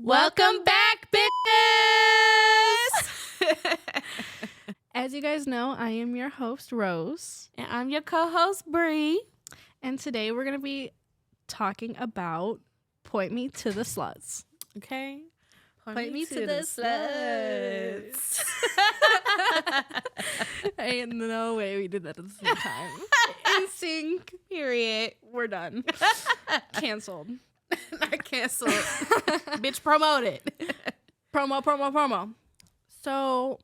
Welcome back, bitches! As you guys know, I am your host, Rose. And I'm your co-host, Bri. And today we're going to be talking about Point Me to the Sluts. Okay? Point me to the sluts. Ain't no way we did that at the same time. In sync. Period. We're done. Canceled. Not canceled. Bitch, promote it. Promo. So,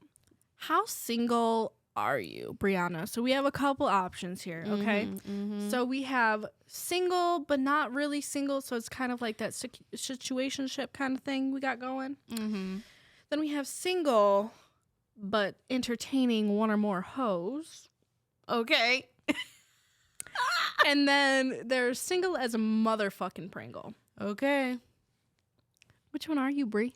how single are you, Brianna? So we have a couple options here, okay? Mm-hmm. So we have single, but not really single. So it's kind of like that situationship kind of thing we got going. Mm-hmm. Then we have single, but entertaining one or more hoes. Okay. And then there's single as a motherfucking Pringle. Okay. Which one are you, Bri?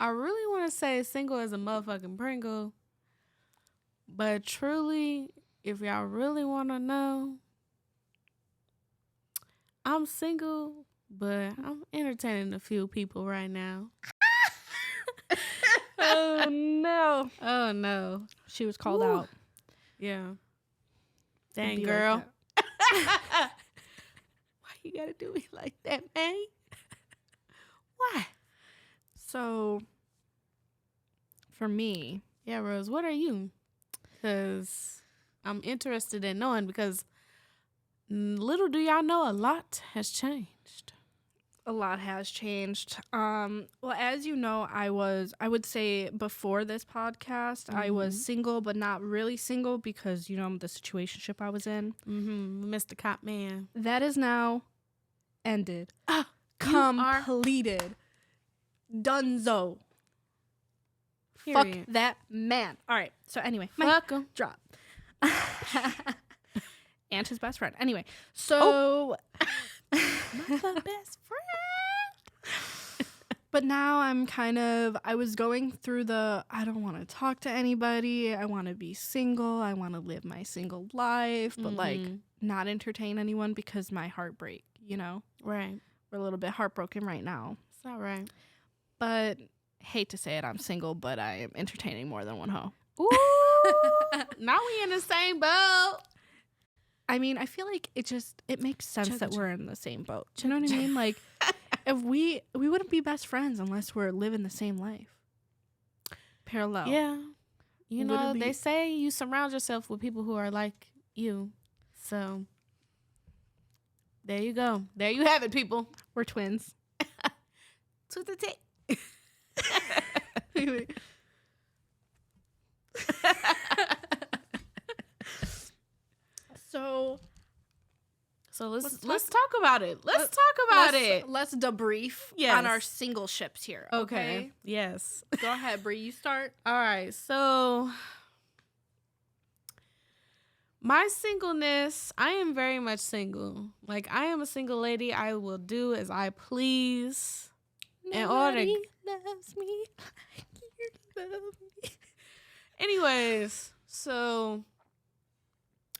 I really want to say single as a motherfucking Pringle. But truly, if y'all really want to know, I'm single, but I'm entertaining a few people right now. Oh, no. Oh, no. She was called Ooh. out. Yeah. Dang, Be girl. like Why you gotta do me like that, man? Why? So, for me, Yeah, Rose, what are you? Because I'm interested in knowing, because little do y'all know, a lot has changed. a lot has changed. Well, as you know, I would say before this podcast, I was single, but not really single because, you know, the situationship I was in. Mm-hmm. Mr. Cop Man. That is now ended. Completed. Dunzo. Period. Fuck that man. All right. So anyway, my Fuck 'em. drop. And his best friend. Anyway, so My best friend. but now I was going through I don't want to talk to anybody. I want to be single. I want to live my single life, but like not entertain anyone because my heartbreak, you know? Right. We're a little bit heartbroken right now. It's all right. But hate to say it, I'm single, but I am entertaining more than one hoe. Ooh. Now we in the same boat. I mean, I feel like it makes sense that we're in the same boat. Do you know what I mean? Like, if we wouldn't be best friends unless we're living the same life. Parallel. Yeah. You know, Literally. they say you surround yourself with people who are like you. So, there you go. There you have it, people. We're twins. To the tick. So let's talk about it. Let's talk about it. Let's debrief on our single ships here. Okay. Yes. Go ahead, Bri. You start. All right. So my singleness, I am very much single. Like, I am a single lady. I will do as I please. Nobody loves me like you love me. Anyways, so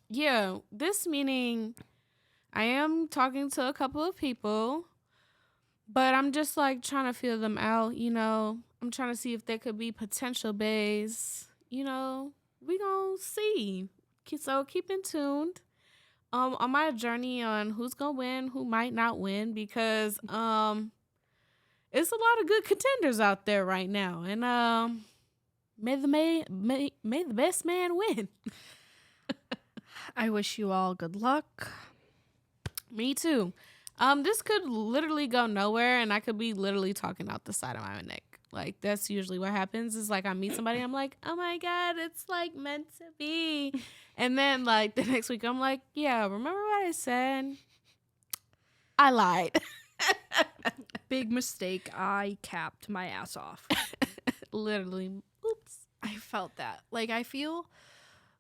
yeah, this meaning I am talking to a couple of people, but I'm just like trying to feel them out, you know. I'm trying to see if there could be potential bays, you know. We gonna see. So keep in tuned on my journey on who's gonna win, who might not win, because it's a lot of good contenders out there right now, and may the best man win. I wish you all good luck. Me too. This could literally go nowhere, and I could be literally talking out the side of my neck. Like, that's usually what happens. Is like I meet somebody, I'm like, oh my God, it's like meant to be. And then like the next week, I'm like, yeah, remember what I said? I lied. Big mistake. I capped my ass off. Literally. Oops. I felt that. Like, I feel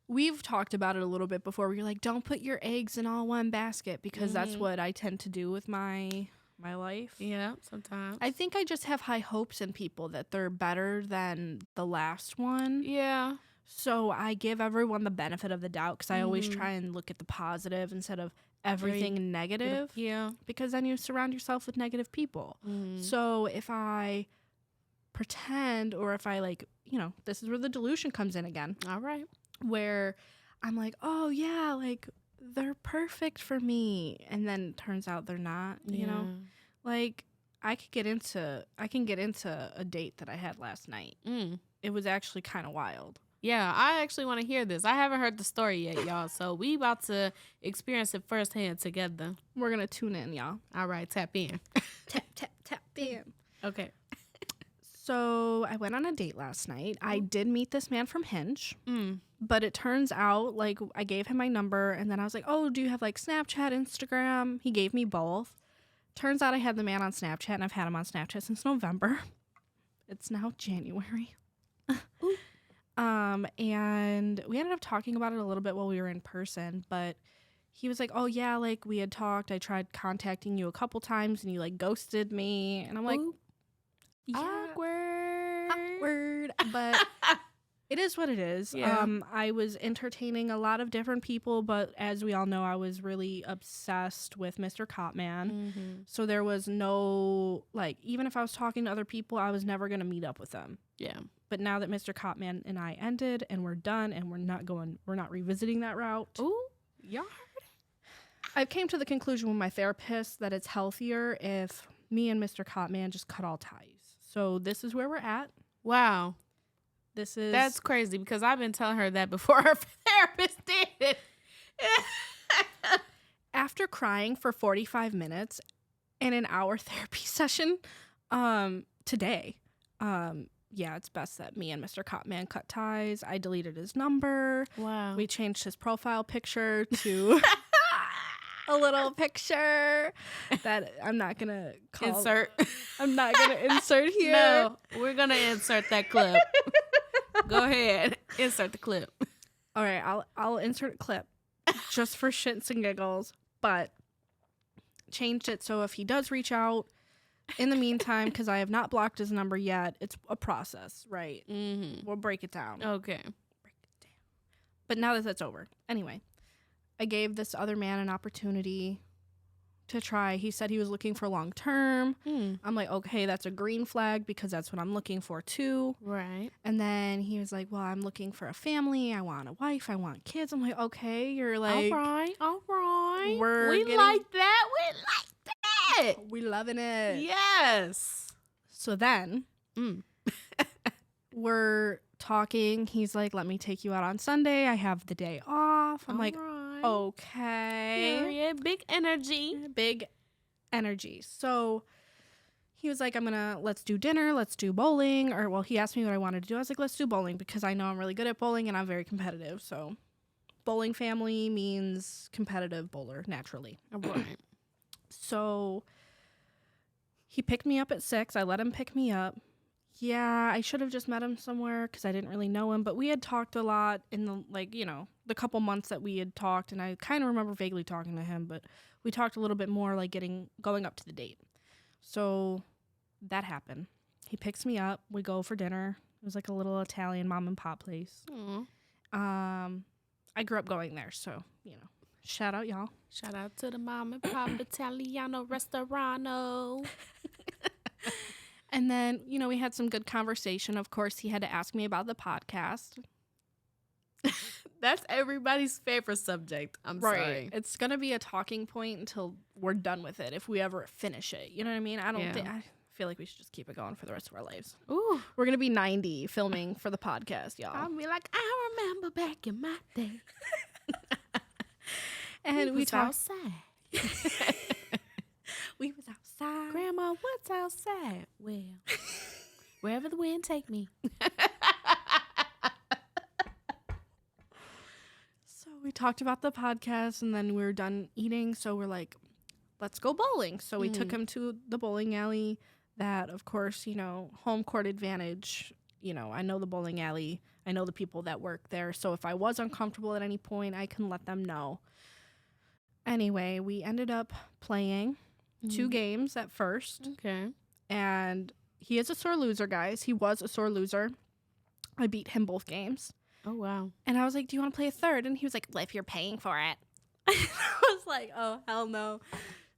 we've talked about it a little bit before. Where you're like, don't put your eggs in all one basket, because that's what I tend to do with my life. Yeah, sometimes. I think I just have high hopes in people that they're better than the last one. Yeah. So I give everyone the benefit of the doubt, because I always try and look at the positive instead of everything negative. Yeah. Because then you surround yourself with negative people. Mm. So if I pretend, or if I like, this is where the delusion comes in again. All right. Where I'm like, oh yeah, like they're perfect for me. And then turns out they're not, you know? Like I can get into a date that I had last night. It was actually kind of wild. Yeah, I actually want to hear this. I haven't heard the story yet, y'all. So we about to experience it firsthand together. We're going to tune in, y'all. All right, tap in. Tap, tap, tap in. Okay. So I went on a date last night. I did meet this man from Hinge. Mm. But it turns out, like, I gave him my number, and then I was like, oh, do you have, like, Snapchat, Instagram? He gave me both. Turns out I had the man on Snapchat, and I've had him on Snapchat since November. It's now January. And we ended up talking about it a little bit while we were in person, but he was like, oh, yeah, like, we had talked. I tried contacting you a couple times, and you, like, ghosted me. And I'm like, yeah, awkward. But it is what it is. Yeah. I was entertaining a lot of different people, but as we all know, I was really obsessed with Mr. Copman. Mm-hmm. So there was no, like, even if I was talking to other people, I was never going to meet up with them. Yeah. But now that Mr. Copman and I ended and we're done and we're not revisiting that route. Ooh, y'all heard it? I came to the conclusion with my therapist that it's healthier if me and Mr. Copman just cut all ties. So this is where we're at. Wow. That's crazy because I've been telling her that before her therapist did it. After crying for 45 minutes in an hour therapy session today, yeah, it's best that me and Mr. Copman cut ties. I deleted his number. Wow. We changed his profile picture to a little picture that I'm not going to insert. I'm not going to insert here. No, we're going to insert that clip. Go ahead. Insert the clip. All right, I'll insert a clip just for shits and giggles, but changed it so if he does reach out in the meantime, because I have not blocked his number yet, it's a process, right? Mm-hmm. We'll break it down. Okay. Break it down. But now that that's over. Anyway, I gave this other man an opportunity to try. He said he was looking for long term. I'm like, okay, that's a green flag because that's what I'm looking for too. Right. And then he was like, well, I'm looking for a family. I want a wife. I want kids. I'm like, okay, you're like, all right. We like that. We loving it. Yes. So then we're talking. He's like, let me take you out on Sunday. I have the day off. I'm like, okay. Period. Big energy. So he was like, let's do dinner. Let's do bowling. Or, well, he asked me what I wanted to do. I was like, let's do bowling because I know I'm really good at bowling and I'm very competitive. So bowling family means competitive bowler naturally. Right. So he picked me up at 6. I let him pick me up. Yeah, I should have just met him somewhere because I didn't really know him. But we had talked a lot in the couple months that we had talked. And I kind of remember vaguely talking to him. But we talked a little bit more like going up to the date. So that happened. He picks me up. We go for dinner. It was like a little Italian mom and pop place. Aww. I grew up going there. So, shout out, y'all. Shout out to the mom and pop Italiano Restaurano. And then, we had some good conversation. Of course, he had to ask me about the podcast. That's everybody's favorite subject. I'm sorry. It's going to be a talking point until we're done with it, if we ever finish it. You know what I mean? I feel like we should just keep it going for the rest of our lives. Ooh. We're going to be 90 filming for the podcast, y'all. I'll be like, I remember back in my day. And we talked outside. We was outside. Grandma, what's outside? Well, wherever the wind take me. So we talked about the podcast and then we were done eating. So we're like, let's go bowling. So we took him to the bowling alley that, of course, home court advantage. I know the bowling alley. I know the people that work there. So if I was uncomfortable at any point, I can let them know. Anyway, we ended up playing 2 games at first. Okay. And he is a sore loser, guys. He was a sore loser. I beat him both games. Oh, wow. And I was like, do you want to play a third? And he was like, well, if you're paying for it. I was like, oh, hell no.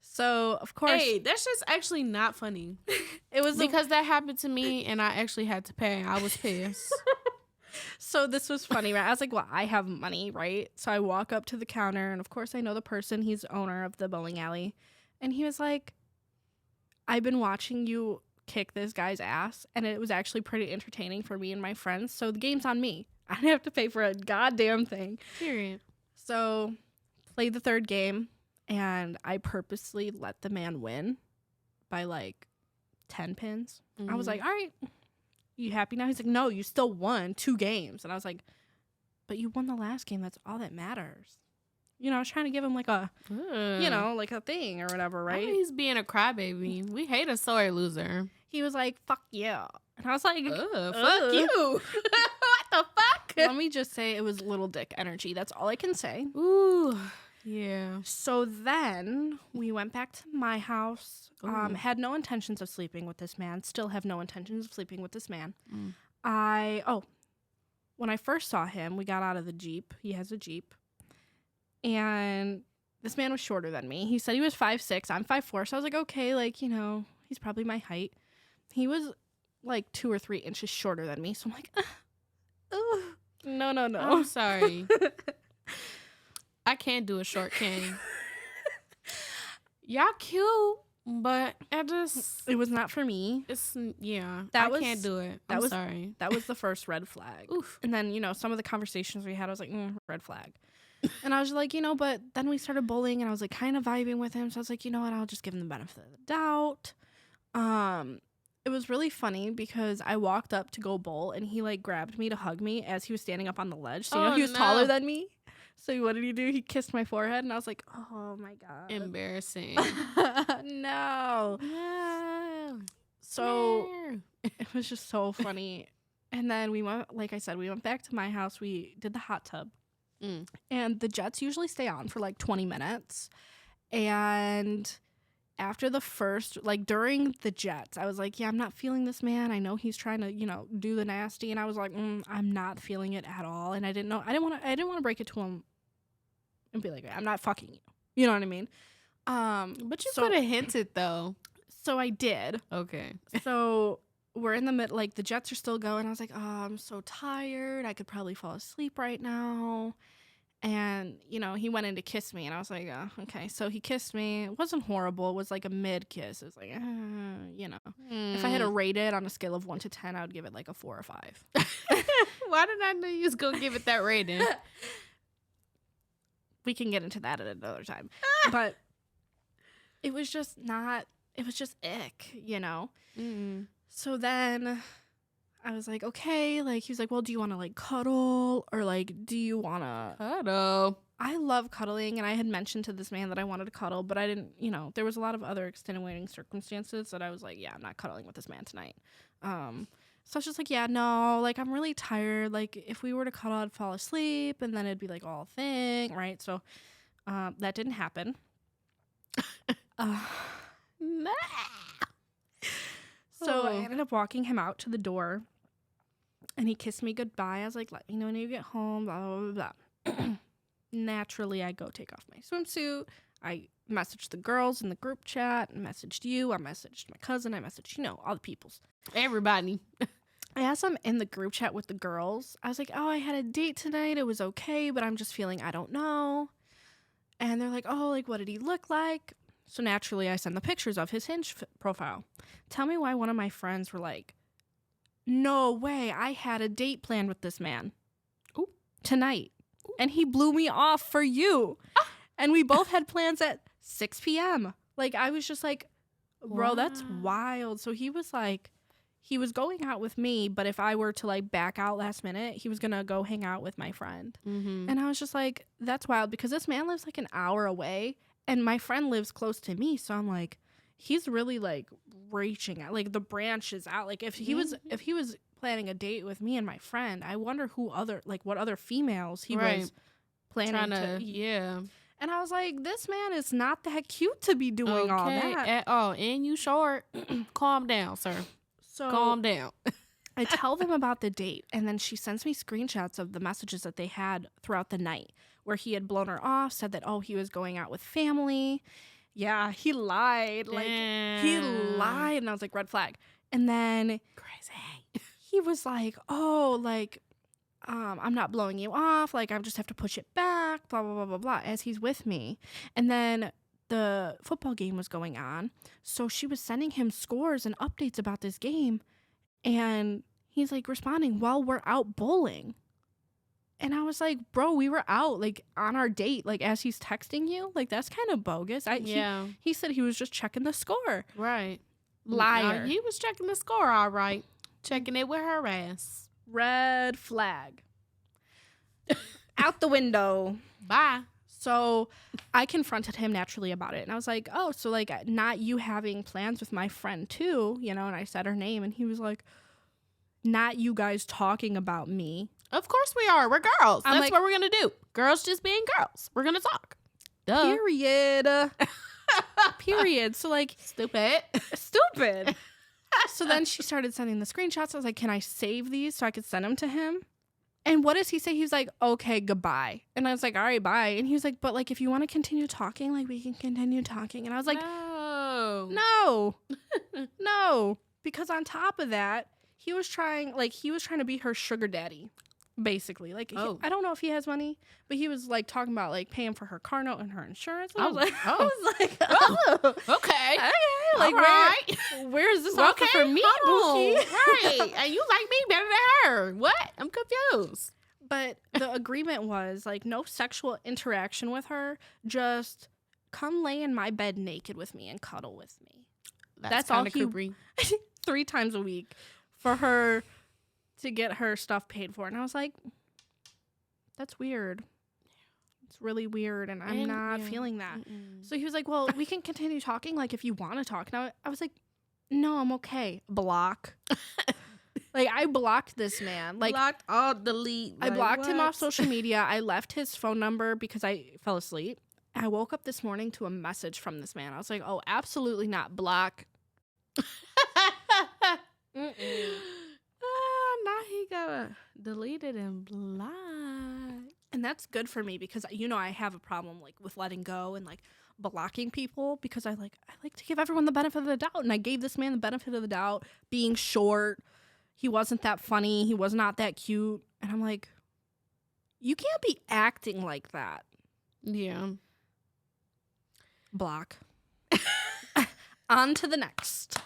So, of course. Hey, that's just actually not funny. It was because that happened to me and I actually had to pay. I was pissed. So this was funny, right? I was like, well, I have money, right? So I walk up to the counter, and of course I know the person. He's owner of the bowling alley. And he was like, I've been watching you kick this guy's ass, and it was actually pretty entertaining for me and my friends. So the game's on me. I didn't have to pay for a goddamn thing. Period. So played the third game, and I purposely let the man win by like 10 pins. I was like, all right, you happy now? He's like, no, you still won 2 games. And I was like, but you won the last game. That's all that matters. You know, I was trying to give him like a, you know, like a thing or whatever, right? He's being a crybaby. We hate a sore loser. He was like, fuck yeah. And I was like, fuck you. What the fuck? Let me just say it was little dick energy. That's all I can say. Ooh. Yeah. So then we went back to my house. Had no intentions of sleeping with this man. Still have no intentions of sleeping with this man. When I first saw him, we got out of the Jeep. He has a Jeep. And this man was shorter than me. He said he was 5'6". I'm 5'4". So I was like, okay, like, you know, he's probably my height. He was like 2 or 3 inches shorter than me. So I'm like, no. I'm sorry. I can't do a short king. Y'all cute, but it was not for me. I can't do it. I'm sorry. That was the first red flag. Oof. And then, you know, some of the conversations we had, I was like, red flag. And I was like, you know, but then we started bowling and I was like kind of vibing with him. So I was like, you know what, I'll just give him the benefit of the doubt. It was really funny because I walked up to go bowl and he like grabbed me to hug me as he was standing up on the ledge. So, you know, he was taller than me. So what did he do? He kissed my forehead and I was like, oh my God. Embarrassing. No. So it was just so funny. And then we went, like I said, we went back to my house. We did the hot tub. And the jets usually stay on for like 20 minutes. And after the first, like during the jets, I was like, yeah, I'm not feeling this man. I know he's trying to, you know, do the nasty. And I was like, I'm not feeling it at all. And I didn't want to break it to him and be like, I'm not fucking you. You know what I mean? But you could have hinted though. So I did. Okay. So we're in the mid, like the jets are still going. I was like, oh, I'm so tired. I could probably fall asleep right now. And, you know, he went in to kiss me and I was like, oh, okay. So he kissed me. It wasn't horrible. It was like a mid kiss. It was like, you know, if I had to rate it on a scale of 1 to 10, I would give it like a 4 or 5. Why did I know you was going to give it that rating? We can get into that at another time. But it was just ick, you know? So then I was like, okay, like, he was like, well, do you want to like cuddle or like, do you want to cuddle? I love cuddling. And I had mentioned to this man that I wanted to cuddle, but I didn't, you know, there was a lot of other extenuating circumstances that I was like, yeah, I'm not cuddling with this man tonight. So I was just like, yeah, no, like, I'm really tired. Like, if we were to cuddle, I'd fall asleep and then it'd be like all thing, right? So that didn't happen. So I ended up walking him out to the door and he kissed me goodbye. I was like, let me know when you get home, blah, blah, blah, blah. Naturally, I go take off my swimsuit. I messaged the girls in the group chat and messaged you. I messaged my cousin. I messaged, you know, all the peoples. Everybody. I asked them in the group chat with the girls. I was like, oh, I had a date tonight. It was okay, but I'm just feeling I don't know. And they're like, oh, like, what did he look like? So naturally, I send the pictures of his Hinge profile. Tell me why one of my friends were like, no way, I had a date planned with this man tonight. And he blew me off for you. And we both had plans at 6 p.m. Like, I was just like, bro, that's wild. So he was like, he was going out with me, but if I were to like back out last minute, he was going to go hang out with my friend. And I was just like, that's wild because this man lives like an hour away. And my friend lives close to me, so I'm like, he's really like reaching out, like the branch is out. Like if he was planning a date with me and my friend, I wonder what other females he was planning to. Yeah. And I was like, this man is not that cute to be doing all that at all. And you short. Calm down, sir. So calm down. I tell them about the date, and then she sends me screenshots of the messages that they had throughout the night, where he had blown her off, said that, he was going out with family. Yeah, he lied. Like, he lied. And I was like, red flag. And then Crazy. he was like, I'm not blowing you off. Like, I just have to push it back, blah, blah, blah, blah, blah, as he's with me. And then the football game was going on. So she was sending him scores and updates about this game. And he's like responding while we're out bowling. And I was like, bro, we were out like on our date, like as he's texting you. Like, that's kind of bogus. He said he was just checking the score. Right. Liar. He was checking the score, all right. Checking it with her ass. Red flag. Out the window. Bye. So I confronted him naturally about it. And I was like, so like not you having plans with my friend too, and I said her name. And he was like, not you guys talking about me. Of course we are. We're girls. I'm That's like, what we're going to do. Girls just being girls. We're going to talk. Duh. Period. Period. So like. Stupid. So then she started sending the screenshots. I was like, can I save these so I could send them to him? And what does he say? He's like, okay, goodbye. And I was like, all right, bye. And he was like, but like, if you want to continue talking, like we can continue talking. And I was like, no. Because on top of that, he was trying to be her sugar daddy, basically. Like, I don't know if he has money, but he was like talking about like paying for her car note and her insurance. And I was like, okay. Like, where is this offer for me, Bookie? Right. And you like me better than her. What? I'm confused. But the agreement was like no sexual interaction with her. Just come lay in my bed naked with me and cuddle with me. That's all he 3 times a week for her to get her stuff paid for. And I was like, that's weird. It's really weird. And I'm not feeling that. Mm-mm. So he was like, well, we can continue talking. Like, if you want to talk. And I was like, no, I'm okay. Block. Like, I blocked this man. Like, blocked, all delete. I blocked him off social media. I left his phone number because I fell asleep. I woke up this morning to a message from this man. I was like, oh, absolutely not. Block. Now he got deleted and blocked. And that's good for me because I have a problem like with letting go and like blocking people because I like to give everyone the benefit of the doubt. And I gave this man the benefit of the doubt, being short. He wasn't that funny. He was not that cute. And I'm like, you can't be acting like that. Yeah. Block. On to the next.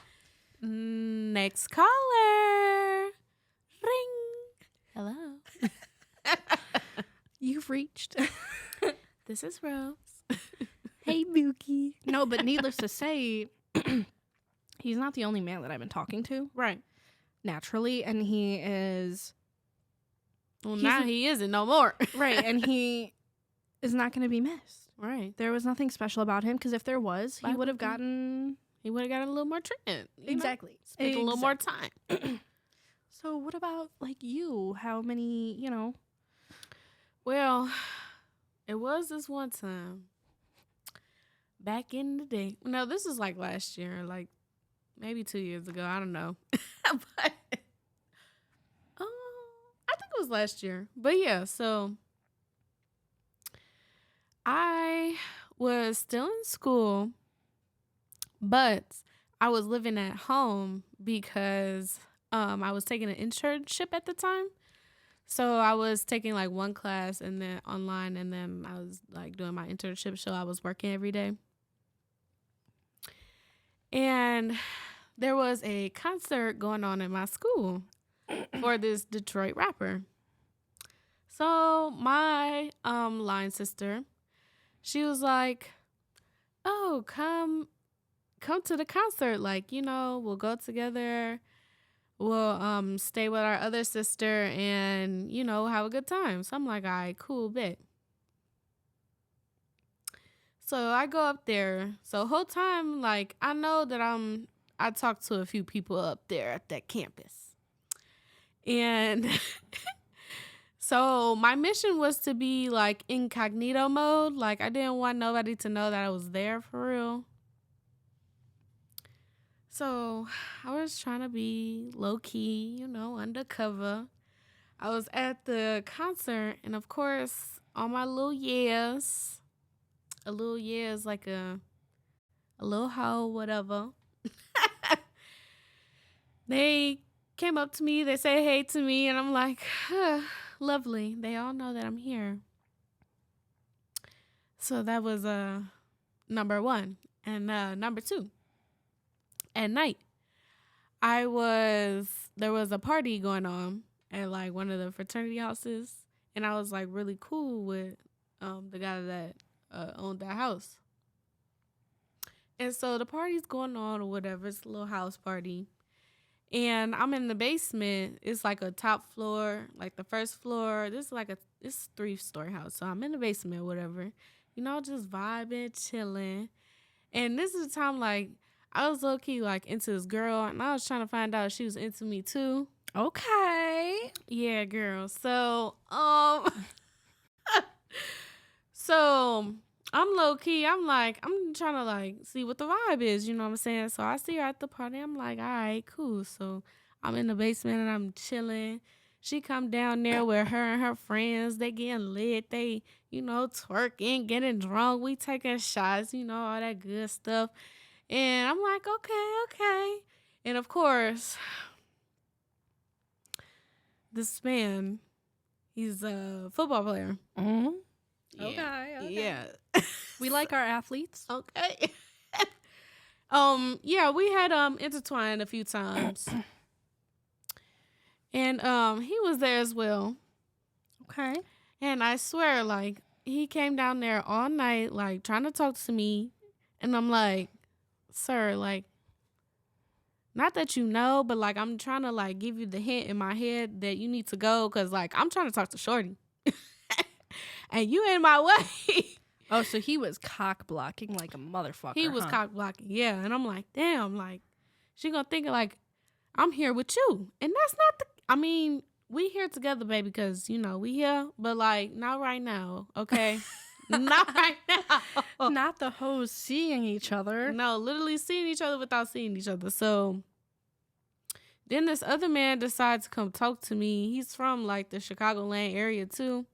Next caller. Ring. Hello. You've reached. This is Rose. Hey, Bookie. No, but needless to say, he's not the only man that I've been talking to. Right. Naturally. And he is. Well, now he isn't no more. Right. And he is not going to be missed. Right. There was nothing special about him because if there was, he would have gotten. He would have got a little more treatment. Exactly. Spent a little more time. So what about like you? How many, Well, it was this one time back in the day. No, this is like last year, like maybe 2 years ago. I don't know. But I think it was last year. But yeah, so I was still in school, but I was living at home because I was taking an internship at the time. So I was taking like one class and then online, and then I was like doing my internship. So I was working every day. And there was a concert going on in my school for this Detroit rapper. So my line sister, she was like, "Oh, come to the concert. Like, we'll go together. We'll stay with our other sister and, have a good time." So I'm like, all right, cool, bet. So I go up there. So whole time, like, I know that I talked to a few people up there at that campus. And so my mission was to be like incognito mode. Like, I didn't want nobody to know that I was there for real. So I was trying to be low-key, undercover. I was at the concert, and of course, all my little years. A little year is like a little hoe, whatever. They came up to me. They say hey to me, and I'm like, lovely. They all know that I'm here. So that was number one. And number two, at night, there was a party going on at like one of the fraternity houses, and I was like really cool with the guy that owned that house. And so the party's going on or whatever. It's a little house party. And I'm in the basement. It's like a top floor, like the first floor. It's 3-story house. So I'm in the basement or whatever. You know, just vibing, chilling. And this is the time, like, I was low-key, like, into this girl. And I was trying to find out if she was into me, too. Okay. Yeah, girl. So, so I'm low-key. I'm trying to, like, see what the vibe is. You know what I'm saying? So I see her at the party. I'm like, all right, cool. So I'm in the basement and I'm chilling. She come down there with her and her friends. They getting lit. They, you know, twerking, getting drunk. We taking shots, you know, all that good stuff. And I'm like, okay. And of course, this man, he's a football player. Mm-hmm. Yeah. Okay. Yeah. We like our athletes. Okay. Yeah, we had intertwined a few times. And he was there as well. Okay. And I swear, like, he came down there all night, like, trying to talk to me. And I'm like, sir, like, not that you know, but, like, I'm trying to, like, give you the hint in my head that you need to go. Because, like, I'm trying to talk to Shorty. And you in my way. Oh, so he was cock blocking like a motherfucker. He was cock blocking, yeah. And I'm like, damn, like, she gonna think, like, I'm here with you. And that's not I mean, we here together, baby, because, you know, we here, but, like, not right now, okay? Not right now. Not the hoes seeing each other. No, literally seeing each other without seeing each other. So then this other man decides to come talk to me. He's from, like, the Chicagoland area, too.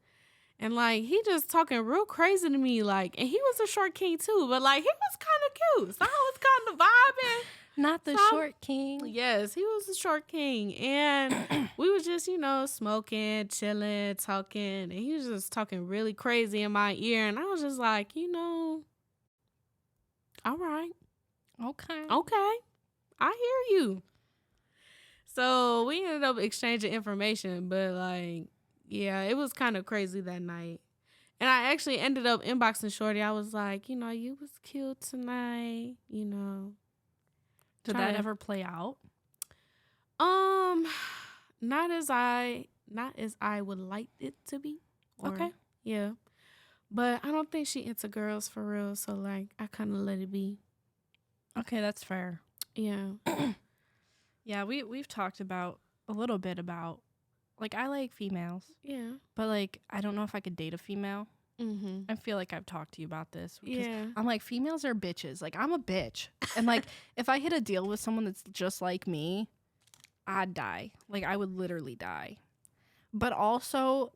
And, like, he just talking real crazy to me, like, and he was a short king, too, but, like, he was kind of cute. So I was kind of vibing. Not the short king. Yes, he was a short king. And we was just, you know, smoking, chilling, talking. And he was just talking really crazy in my ear. And I was just like, you know, all right. Okay. I hear you. So we ended up exchanging information. But, like, yeah, it was kind of crazy that night. And I actually ended up inboxing Shorty. I was like, you know, you was cute tonight, you know. Did that ever play out? Not as I would like it to be. Okay. Yeah. But I don't think she into girls for real, so like I kind of let it be. Okay, that's fair. Yeah. Yeah, we've talked about a little bit about, like, I like females. Yeah. But, like, I don't know if I could date a female. Mm-hmm. I feel like I've talked to you about this. Yeah. I'm like, females are bitches. Like, I'm a bitch. And, like, if I hit a deal with someone that's just like me, I'd die. Like, I would literally die. But also,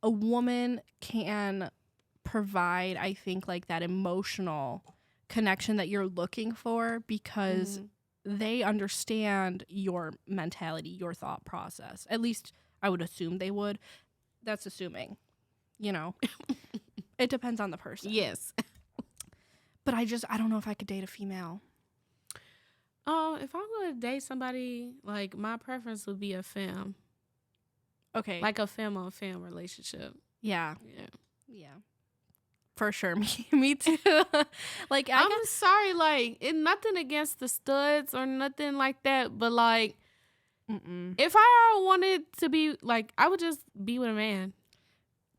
a woman can provide, I think, like, that emotional connection that you're looking for because they understand your mentality, your thought process. At least I would assume they would. That's assuming. You know, it depends on the person. Yes. But I don't know if I could date a female. If I'm going to date somebody, like, my preference would be a femme. Okay. Like a femme-on-femme relationship. Yeah. Yeah. For sure. Me too. Like, I'm sorry, like, nothing against the studs or nothing like that, but, like, if I wanted to be, like, I would just be with a man.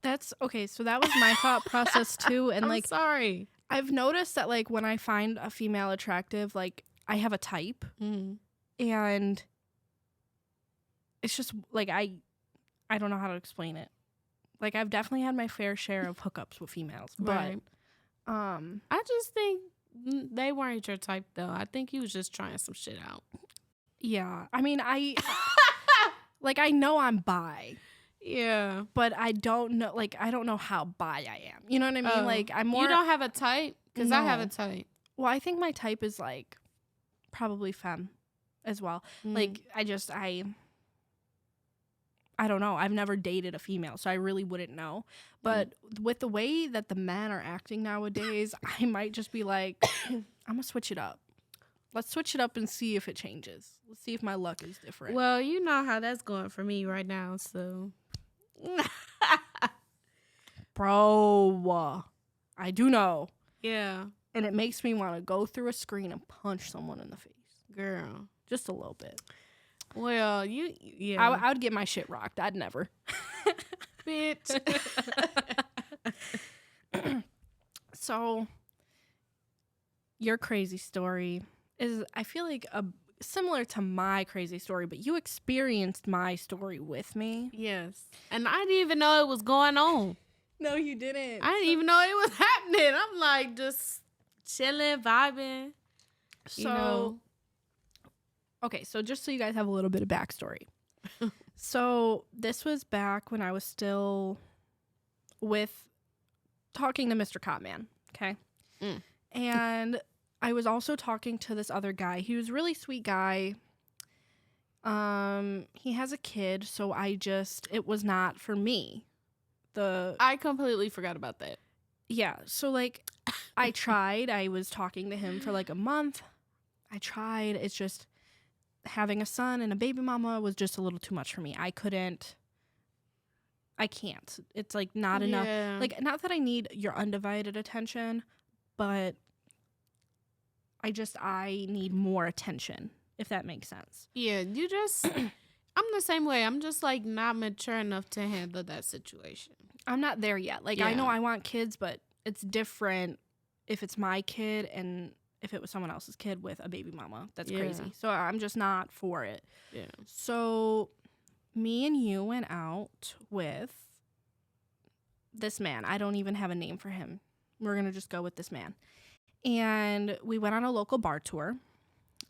That's okay. So that was my thought process too. And I'm sorry. I've noticed that, like, when I find a female attractive, like, I have a type and it's just like, I don't know how to explain it. Like, I've definitely had my fair share of hookups with females, right. But, I just think they weren't your type though. I think you was just trying some shit out. Yeah. I mean, like, I know I'm bi. Yeah. But I don't know, like, I don't know how bi I am. You know what I mean? Like, I'm more... You don't have a type? Because I have No. a type. Well, I think my type is, like, probably femme as well. Like, I don't know. I've never dated a female, so I really wouldn't know. But with the way that the men are acting nowadays, I might just be like, I'm going to switch it up. Let's switch it up and see if it changes. Let's see if my luck is different. Well, you know how that's going for me right now, so. Bro, I do know. Yeah. And it makes me want to go through a screen and punch someone in the face. Girl. Just a little bit. Well, yeah. I would get my shit rocked. I'd never. Bitch. So, your crazy story is, I feel like, similar to my crazy story, but you experienced my story with me. Yes. And I didn't even know it was going on. No, you didn't. I didn't even know it was happening. I'm like just chilling, vibing. So, okay, so just so you guys have a little bit of backstory. So this was back when I was still talking to Mr. Copman, okay? And I was also talking to this other guy. He was a really sweet guy. He has a kid, so it was not for me. I completely forgot about that. Yeah, so like I tried. I was talking to him for like a month. I tried. It's just having a son and a baby mama was just a little too much for me. I can't. It's like not enough. Like, not that I need your undivided attention, but I need more attention, if that makes sense. Yeah, I'm the same way. I'm just like not mature enough to handle that situation. I'm not there yet. Like, I know I want kids, but it's different if it's my kid and if it was someone else's kid with a baby mama. That's crazy. So I'm just not for it. Yeah. So me and you went out with this man. I don't even have a name for him. We're going to just go with this man. And we went on a local bar tour.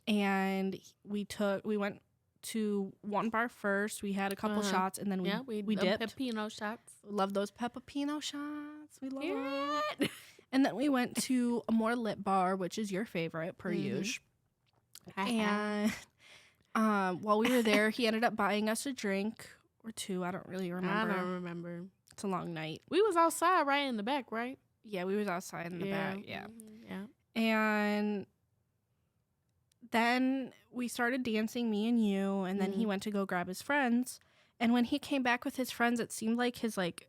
And we went to one bar first. We had a couple shots, and then we dipped. Pepino shots. Love those Pepino shots. We love it. And then we went to a more lit bar, which is your favorite, per usual. And while we were there, he ended up buying us a drink or two. I don't really remember. I don't remember. It's a long night. We was outside right in the back, right? Yeah, we was outside in the back. Yeah. Yeah. And then we started dancing, me and you, and then he went to go grab his friends. And when he came back with his friends, it seemed like his, like,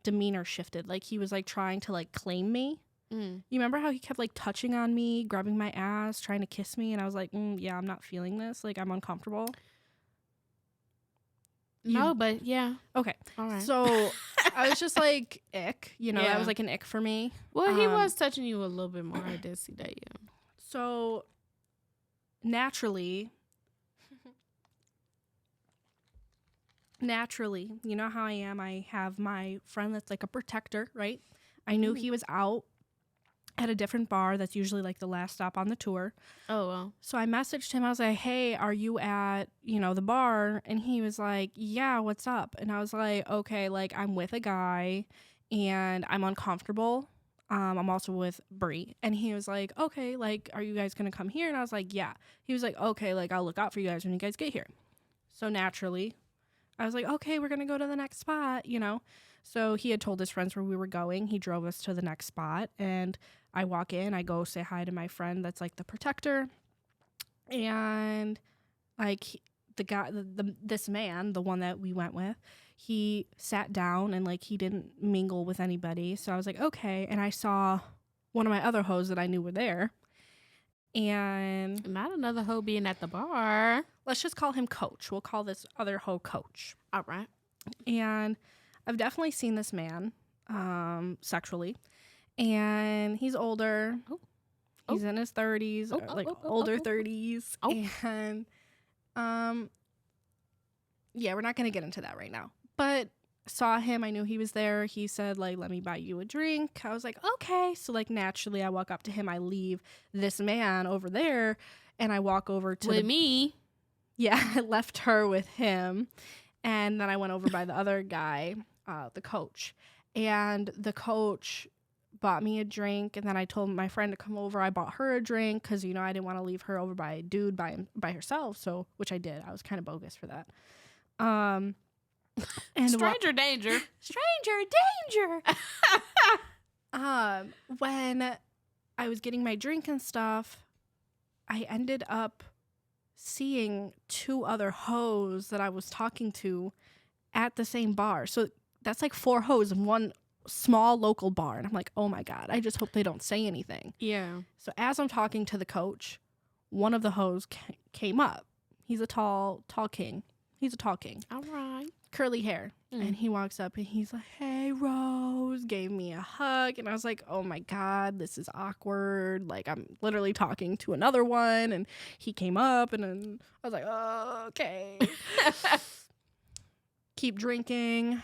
demeanor shifted. Like, he was, like, trying to, like, claim me. You remember how he kept, like, touching on me, grabbing my ass, trying to kiss me? And I was like, yeah, I'm not feeling this. Like, I'm uncomfortable. No, but yeah. Okay. All right. So I was just like, ick. You know, that was like an ick for me. Well, he was touching you a little bit more. I did see that, yeah. So naturally, you know how I am. I have my friend that's like a protector, right? I knew he was out at a different bar that's usually like the last stop on the tour. Oh, well. So I messaged him. I was like, hey, are you at, the bar? And he was like, yeah, what's up? And I was like, okay, like, I'm with a guy and I'm uncomfortable. I'm also with Bri. And he was like, okay, like, are you guys going to come here? And I was like, yeah. He was like, okay, like, I'll look out for you guys when you guys get here. So naturally, I was like, okay, we're going to go to the next spot, So he had told his friends where we were going. He drove us to the next spot. And I walk in, I go say hi to my friend that's like the protector. And like the guy, this man, the one that we went with, he sat down and like he didn't mingle with anybody. So I was like, okay. And I saw one of my other hoes that I knew were there. And not another hoe being at the bar. Let's just call him Coach. We'll call this other hoe Coach. All right. And I've definitely seen this man sexually. And he's older. He's in his 30s, older 30s. And yeah, we're not going to get into that right now. But saw him. I knew he was there. He said, like, let me buy you a drink. I was like, okay. So, like, naturally, I walk up to him. I leave this man over there. And I walk over to me. Yeah, I left her with him. And then I went over by the other guy, the coach. And the coach bought me a drink. And then I told my friend to come over. I bought her a drink because, you know, I didn't want to leave her over by a dude by herself. So, which I did. I was kind of bogus for that. And Stranger danger. Stranger danger. When I was getting my drink and stuff, I ended up seeing 2 other hoes that I was talking to at the same bar. So that's like 4 hoes in one small local bar. And I'm like, oh my God, I just hope they don't say anything. Yeah. So as I'm talking to the coach, one of the hoes came up. He's a tall king. He's a tall king. All right. Curly hair. And he walks up and he's like, hey, Rose, gave me a hug. And I was like, oh my God, this is awkward. Like, I'm literally talking to another one. And he came up and then I was like, oh, okay. Keep drinking.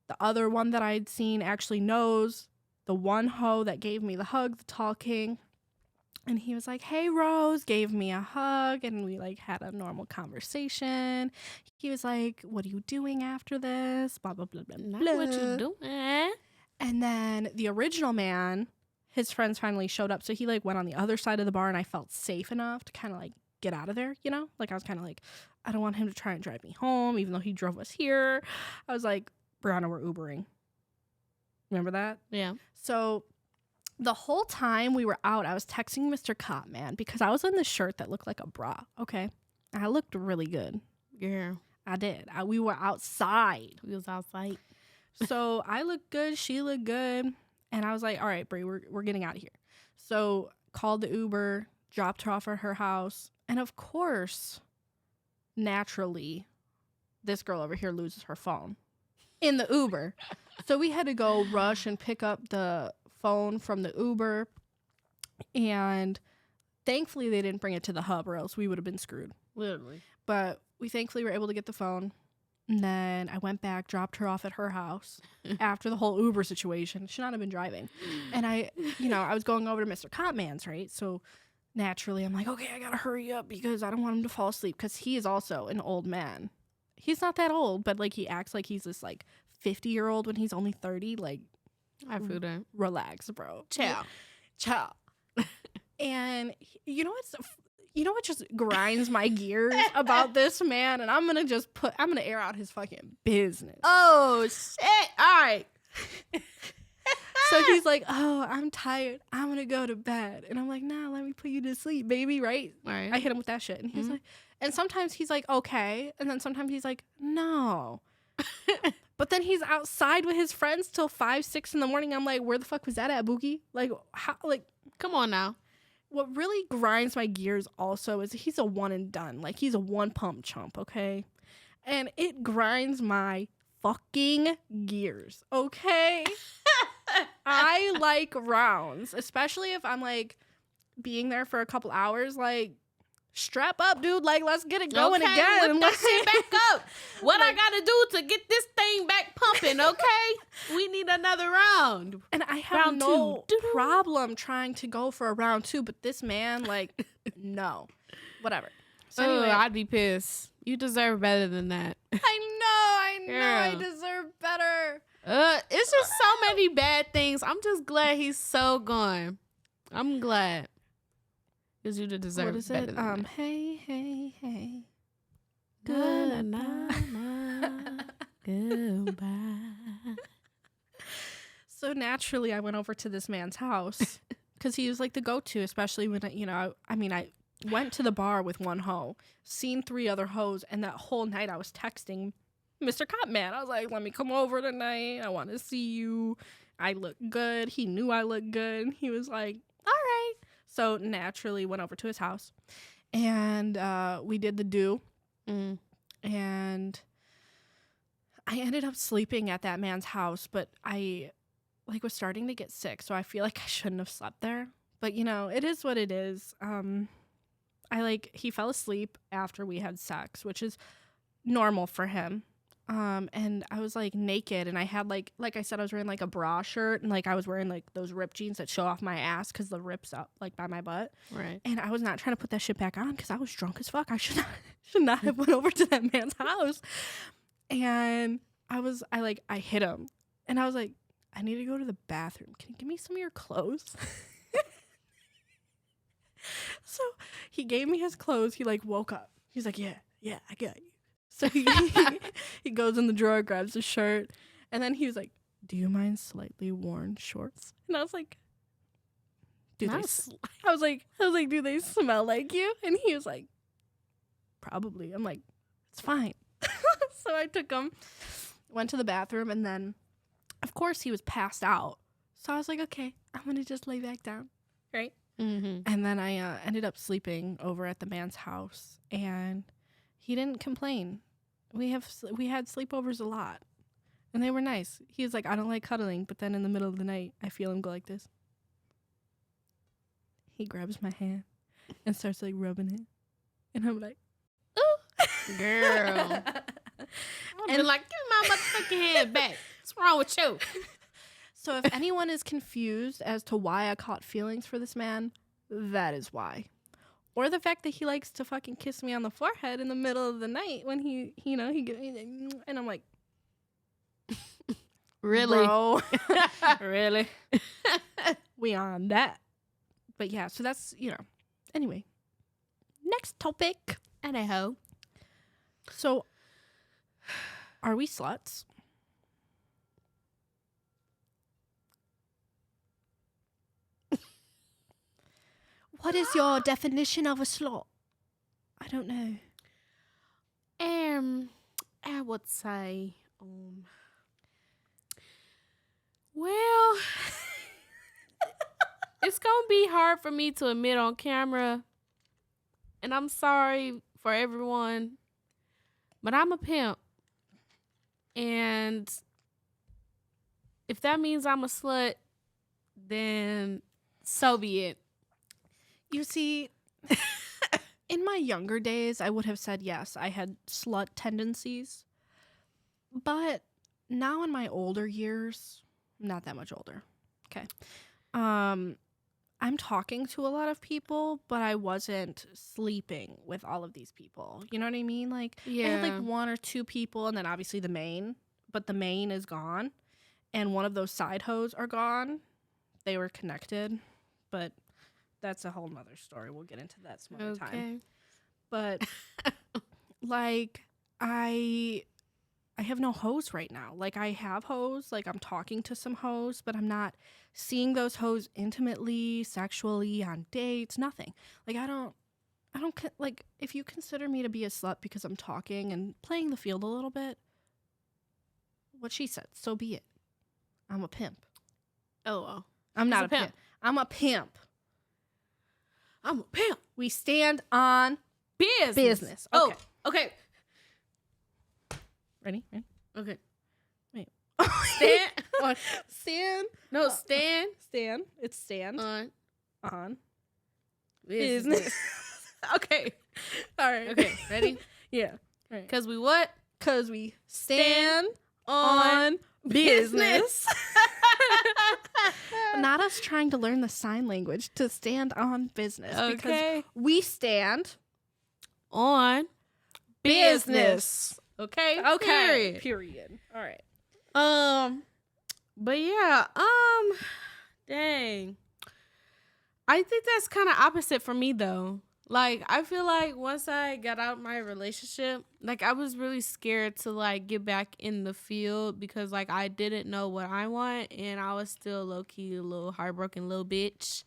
The other one that I'd seen actually knows the one hoe that gave me the hug, the tall king. And he was like, hey, Rose, gave me a hug. And we like had a normal conversation. He was like, what are you doing after this? Blah, blah, blah, blah, blah. Not what you doing. And then the original man, his friends finally showed up. So he like went on the other side of the bar and I felt safe enough to kind of like get out of there, you know? Like I was kind of like, I don't want him to try and drive me home, even though he drove us here. I was like, Brianna, we're Ubering. Remember that? Yeah. So the whole time we were out, I was texting Mr. Copman because I was in this shirt that looked like a bra, okay? And I looked really good. Yeah. I did. We were outside. We was outside. So I looked good. She looked good. And I was like, all right, Bri, we're getting out of here. So called the Uber, dropped her off at her house. And of course, naturally, this girl over here loses her phone in the Uber. So we had to go rush and pick up the phone from the Uber. And thankfully, they didn't bring it to the hub or else we would have been screwed. Literally. But we thankfully were able to get the phone. And then I went back, dropped her off at her house after the whole Uber situation. She should not have been driving. And I was going over to Mr. Copman's, right? So naturally, I'm like, okay, I got to hurry up because I don't want him to fall asleep because he is also an old man. He's not that old, but like he acts like he's this like 50-year-old when he's only 30. Like, I feel that. Relax, bro. Ciao. And you know what just grinds my gears about this man? And I'm going to air out his fucking business. Oh, shit. All right. So he's like, oh, I'm tired. I'm going to go to bed. And I'm like, nah, let me put you to sleep, baby, right? Right. I hit him with that shit. And he's like, and sometimes he's like, okay. And then sometimes he's like, no. But then he's outside with his friends till 5, 6 in the morning. I'm like, where the fuck was that at, Boogie? Like, how? Like, come on now. What really grinds my gears also is he's a one and done. Like, he's a one pump chump, okay? And it grinds my fucking gears, okay? I like rounds, especially if I'm, like, being there for a couple hours. Like, strap up, dude. Like, let's get it going again. Whip that shit back up. What I gotta do to get this thing back pumping, okay? We need another round. And I have no problem trying to go for a round 2, but this man, like, no. Whatever. So anyway, I'd be pissed. You deserve better than that. I know, I deserve better. It's just so many bad things. I'm just glad he's so gone. I'm glad. Because you deserve what is better it? than that. Hey. Good night. Goodbye. So naturally, I went over to this man's house because he was like the go-to, especially when, I went to the bar with one hoe, seen 3 other hoes, and that whole night I was texting Mr. Copman. I was like, let me come over tonight. I want to see you. I look good. He knew I looked good. He was like, all right. So naturally went over to his house and we did the do. And I ended up sleeping at that man's house, but I was starting to get sick. So I feel like I shouldn't have slept there, but it is what it is. He fell asleep after we had sex, which is normal for him. And I was like naked and I had like I said, I was wearing like a bra shirt and like I was wearing like those ripped jeans that show off my ass because the rip's up like by my butt. Right. And I was not trying to put that shit back on because I was drunk as fuck. I should not have went over to that man's house. And I hit him. And I was like, I need to go to the bathroom. Can you give me some of your clothes? So he gave me his clothes. He like woke up. He's like, yeah, I got you. So he goes in the drawer, grabs his shirt. And then he was like, do you mind slightly worn shorts? And I was like, I was like, do they smell like you? And he was like, probably. I'm like, it's fine. So I took him, went to the bathroom, and then, of course, he was passed out. So I was like, okay, I'm going to just lay back down, right? Mm-hmm. And then I ended up sleeping over at the man's house, and he didn't complain. We had sleepovers a lot, and they were nice. He was like, I don't like cuddling, but then in the middle of the night, I feel him go like this. He grabs my hand and starts like rubbing it, and I'm like, ooh, girl. I've been like, give me my motherfucking hand back. What's wrong with you? So if anyone is confused as to why I caught feelings for this man, that is why. Or the fact that he likes to fucking kiss me on the forehead in the middle of the night when he and I'm like, really? Bro. Really? We on that. But yeah, so that's, anyway. Next topic. Anyhow. So, are we sluts? What is your definition of a slut? I don't know. I would say, well, it's gonna be hard for me to admit on camera, and I'm sorry for everyone, but I'm a pimp, and if that means I'm a slut, then so be it. You see, in my younger days, I would have said yes, I had slut tendencies. But now in my older years, not that much older, okay, I'm talking to a lot of people, but I wasn't sleeping with all of these people. You know what I mean? Like, I had like one or two people, and then obviously the main, but the main is gone, and one of those side hoes are gone. They were connected, but that's a whole nother story. We'll get into that some other time. But like I have no hoes right now. Like I have hoes, like I'm talking to some hoes, but I'm not seeing those hoes intimately, sexually, on dates, nothing. Like I don't like, if you consider me to be a slut because I'm talking and playing the field a little bit, what she said, so be it. I'm a pimp. Oh, well. I'm not a pimp. I'm a pimp. I'm a pimp. We stand on business. Okay. Oh, okay. Ready? Okay. Wait. Stand. Stand. No, stand. Stand. It's stand. On. Business. Okay. All right. Okay. Ready? Yeah. Right. Because we what? Because we stand on business. Not us trying to learn the sign language to stand on business. Okay. Because we stand on business. Okay. Okay. Period. All right. But yeah. Dang. I think that's kind of opposite for me though. Like, I feel like once I got out my relationship, like, I was really scared to, like, get back in the field because, like, I didn't know what I want, and I was still low-key a little heartbroken little bitch.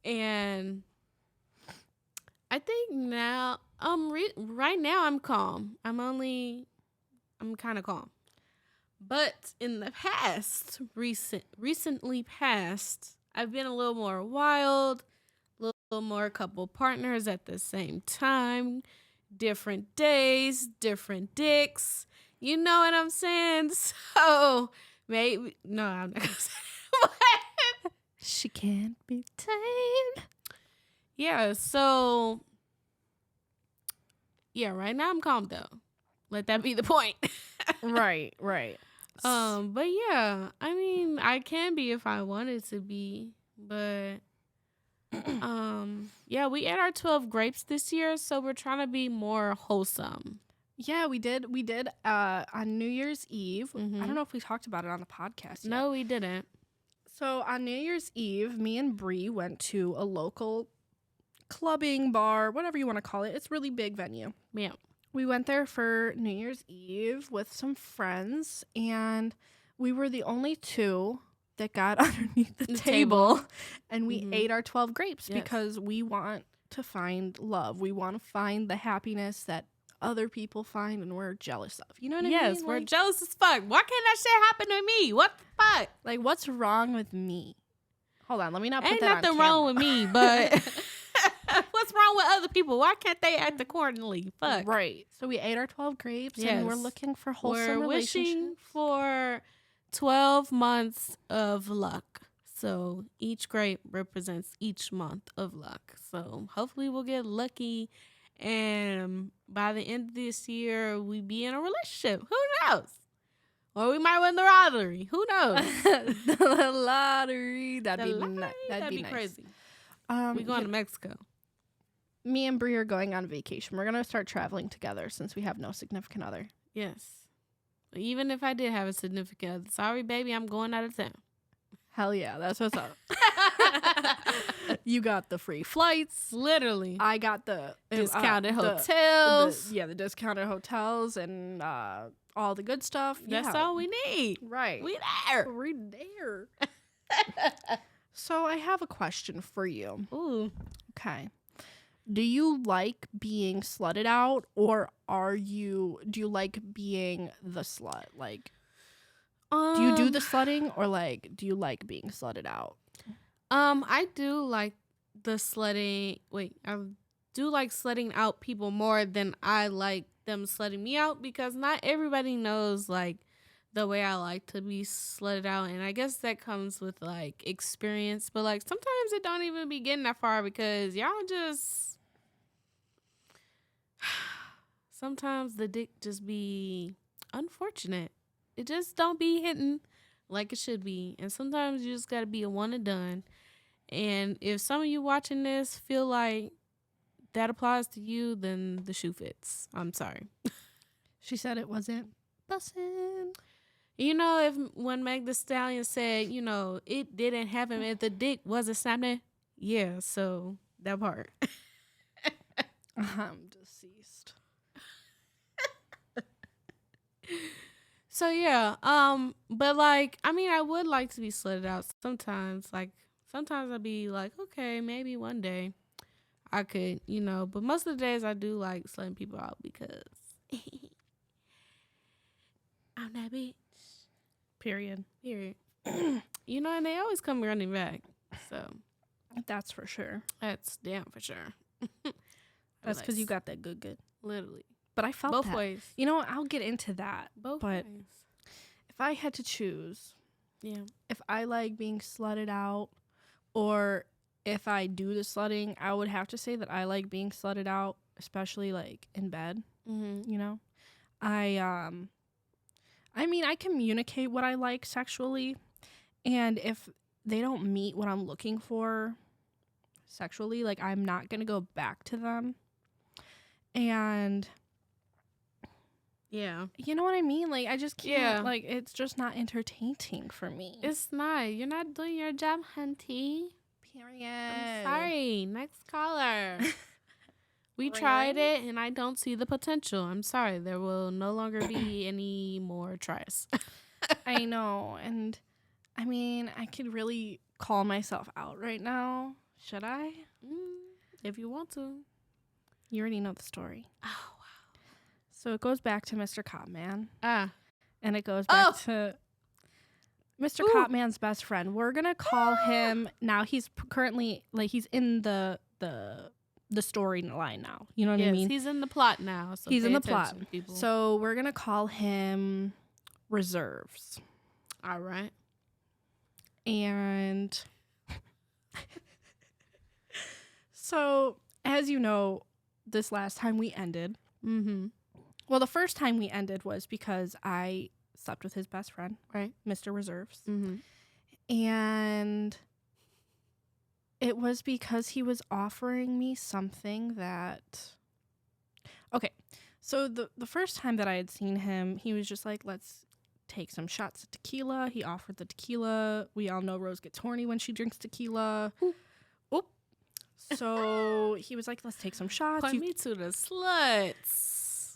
And I think now, right now I'm calm. I'm kind of calm. But in the past, recently past, I've been a little more wild, more couple partners at the same time, different days, different dicks. You know what I'm saying? So maybe I'm not gonna say what. She can't be tamed. Yeah, so yeah, right now I'm calm though. Let that be the point. Right. But yeah, I mean, I can be if I wanted to be, but yeah, we ate our 12 grapes this year, so we're trying to be more wholesome. Yeah, we did on New Year's Eve. I don't know if we talked about it on the podcast yet. No, we didn't. So on New Year's Eve, me and Bri went to a local clubbing bar, whatever you want to call it. It's a really big venue. Yeah. We went there for New Year's Eve with some friends, and we were the only two that got underneath the table, and we ate our 12 grapes because we want to find love. We want to find the happiness that other people find and we're jealous of. You know what I mean? Yes, we're jealous as fuck. Why can't that shit happen to me? What the fuck? Like, what's wrong with me? Hold on, let me not put Ain't that on nothing camera. wrong with me, but what's wrong with other people? Why can't they act accordingly? Fuck. Right. So we ate our 12 grapes and we're looking for wholesome relationships. We're wishing for 12 months of luck. So each grape represents each month of luck. So hopefully we'll get lucky, and by the end of this year, we be in a relationship. Who knows? Or we might win the lottery. Who knows? The lottery. That'd be nice. Crazy. We going to Mexico. Me and Bri are going on vacation. We're going to start traveling together since we have no significant other. Yes. Even if I did have a significant other. Sorry, baby, I'm going out of town. Hell yeah, that's what's up. You got the free flights. Literally. I got the discounted hotels. The discounted hotels and all the good stuff. That's all we need. Right. We there. We're there. So I have a question for you. Ooh. Okay. Do you like being slutted out, or do you like being the slut? Like, do you do the slutting, or like, do you like being slutted out? I do like the slutting. Wait, I do like slutting out people more than I like them slutting me out, because not everybody knows like the way I like to be slutted out, and I guess that comes with like experience. But like sometimes it don't even be getting that far because y'all just sometimes the dick just be unfortunate. It just don't be hitting like it should be. And sometimes you just got to be a one and done. And if some of you watching this feel like that applies to you, then the shoe fits. I'm sorry. She said it wasn't bussin'. You know, when Meg Thee Stallion said, you know, it didn't happen if the dick wasn't snapping. Yeah, so that part. I'm deceased. So yeah, but like, I mean, I would like to be slutted out sometimes. Like, sometimes I'd be like, okay, maybe one day I could, you know. But most of the days I do like slutting people out because I'm that bitch. Period. You know, and they always come running back. So that's for sure. That's damn for sure. That's because you got that good. Literally. But I felt both that. ways. You know, I'll get into that. Both ways. If I had to choose, if I like being slutted out, or if I do the slutting, I would have to say that I like being slutted out, especially like in bed. You know, I mean, I communicate what I like sexually, and if they don't meet what I'm looking for sexually, like, I'm not gonna go back to them. And yeah, you know what I mean? Like, I just can't, like, it's just not entertaining for me. It's not. You're not doing your job, hunty. Period. I'm sorry. Next caller. We tried it, and I don't see the potential. I'm sorry. There will no longer be any more tries. I know. And, I mean, I could really call myself out right now. Should I? If you want to. You already know the story. Oh, wow. So it goes back to Mr. Copman. And it goes back to Mr. Copman's best friend. We're going to call him. Now, he's currently, like, he's in the storyline now. You know what I mean? He's in the plot now. So he's in the plot. People. So we're going to call him Reserves. All right. And so, as you know, this last time we ended. Well, the first time we ended was because I slept with his best friend, right? Mr. Reserves. And it was because he was offering me something that... Okay, So the first time that I had seen him, he was just like, let's take some shots of tequila. He offered the tequila. We all know Rose gets horny when she drinks tequila. Oop. So he was like, let's take some shots. Point me to the sluts.